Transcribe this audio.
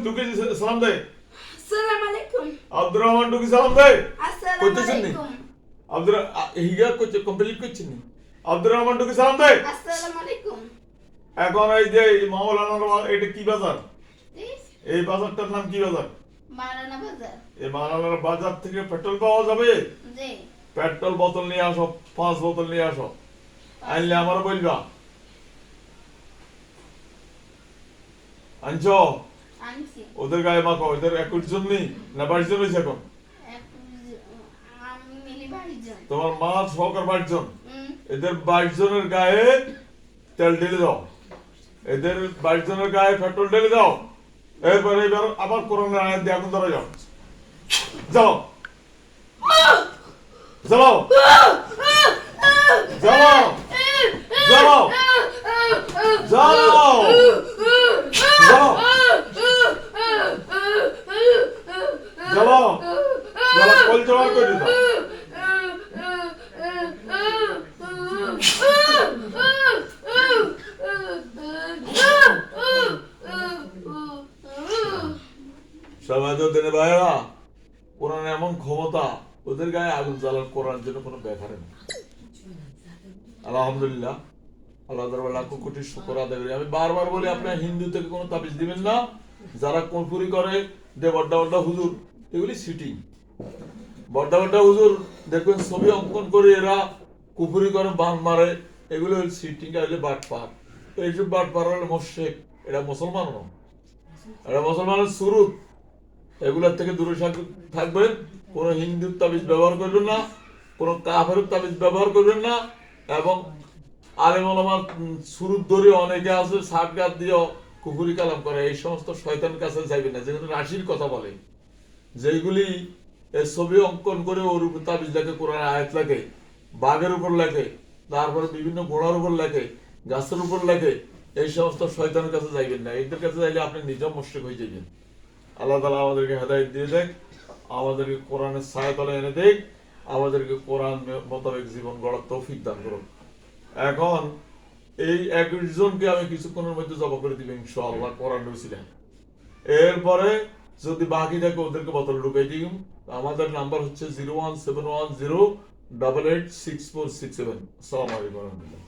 ঢুকে সালাম দে। আসসালামু আলাইকুম। আব্দুর রহমান ঢুকে সালাম দে। আসসালামু কইতেছেন নি? আলাইকুম। আব্দুর হিগা কইতে কমপ্লিট করছেন নি? আব্দুর রহমান ঢুকে সালাম দে। আসসালামু আলাইকুম। এখন এই যে মাওলানার এটা কি বাজার? দিস এই বাজারটার নাম কি বাজার? মারানা বাজার। এই মাওলানার বাজার থেকে পেট্রোল পাওয়া যাবে? জি। পেট্রোল বোতল নিয়ে আসো, 5 বোতল নিয়ে আসো। আনলে আমার বলবা। আনছো? আনছি। ওদের গায়ে মাখো, ওদের 21 জন নেই না 22 জন হয়েছে এখন? আমি মিলি 22 জন। তোমার মা সহকার 22 জন। হুম। এদের 22 জনের গায়ে তেল ঢেলে দাও। এদের 22 জনের গায়ে পেট্রোল ঢেলে দাও। এরপরে এবার আবার কোরআনের আয়াত দিয়ে আগুন ধরে যাও। যাও। যাও। যাও। যাও। যাও। যাও। যাও। যাও কল জমা করে দাও। ভাইরা কোরআন এমন ক্ষমতা, ওদের গায়ে আগুন জ্বালার কোরআন যেন কোনো ব্যাপারে না। আলহামদুলিল্লাহ, আল্লাহ দরবার লাখ কোটি শুকর আদায় করি। আমি বারবার বলি, আপনার হিন্দু থেকে কোনো তাবিজ দিবেন না। যারা কুফরি করে যে বড্ডা বড্ডা হুজুর, এগুলি সিটিং। বড্ডা বড্ডা হুজুর দেখবেন ছবি অঙ্কন করে এরা কুফরি করে বান মারে, এগুলো সিটিং। হলে বাটপার, এইসব বাটপার হলে মোশেক, এটা মুসলমান নয়, এটা মুসলমানের সুরুত। এগুলোর থেকে দূরে থাকবেন। কোনো হিন্দুর তাবিজ ব্যবহার করবেন না, কোনো কাফের তাবিজ ব্যবহার করবেন না। এবং আলেম ওলামার সুরুত ধরে অনেকে আছে ষাট গাছ দিয়ে কুফুরি কালাম করে, এই সমস্ত শয়তানের কাছে যাইবেন না, যেগুলো রাশির কথা বলে, যেগুলি ছবি অঙ্কন করে ওর উপর তাবিজ লেখে, কোরআন আয়াত লেখে, বাঘের উপর লেখে, তারপরে বিভিন্ন ঘোড়ার উপর লেখে, গাছের উপর লেখে। এই সমস্ত শয়তানের কাছে যাইবেন না। এদের কাছে যাইলে আপনি নিজেও মুশরিক হয়ে যাবেন। আল্লাহ তাআলা আমাদেরকে হেদায়েত দিয়ে দেখ, আমাদেরকে কোরআনের ছায়াতলে এনে দেখ, আমাদেরকে কোরআন মোতাবেক জীবন গড়ার তৌফিক দান করুন। এখন এই 21 জনকে আমি কিছুক্ষণের মধ্যে জবা করে দিব ইনশাআল্লাহ, কোরআন রইছিলেন। এরপরে যদি বাকি থাকে ওদেরকে বোতল ঢুকাই দিই। আমাদের নাম্বার হচ্ছে 01710886467। আসসালামু আলাইকুম।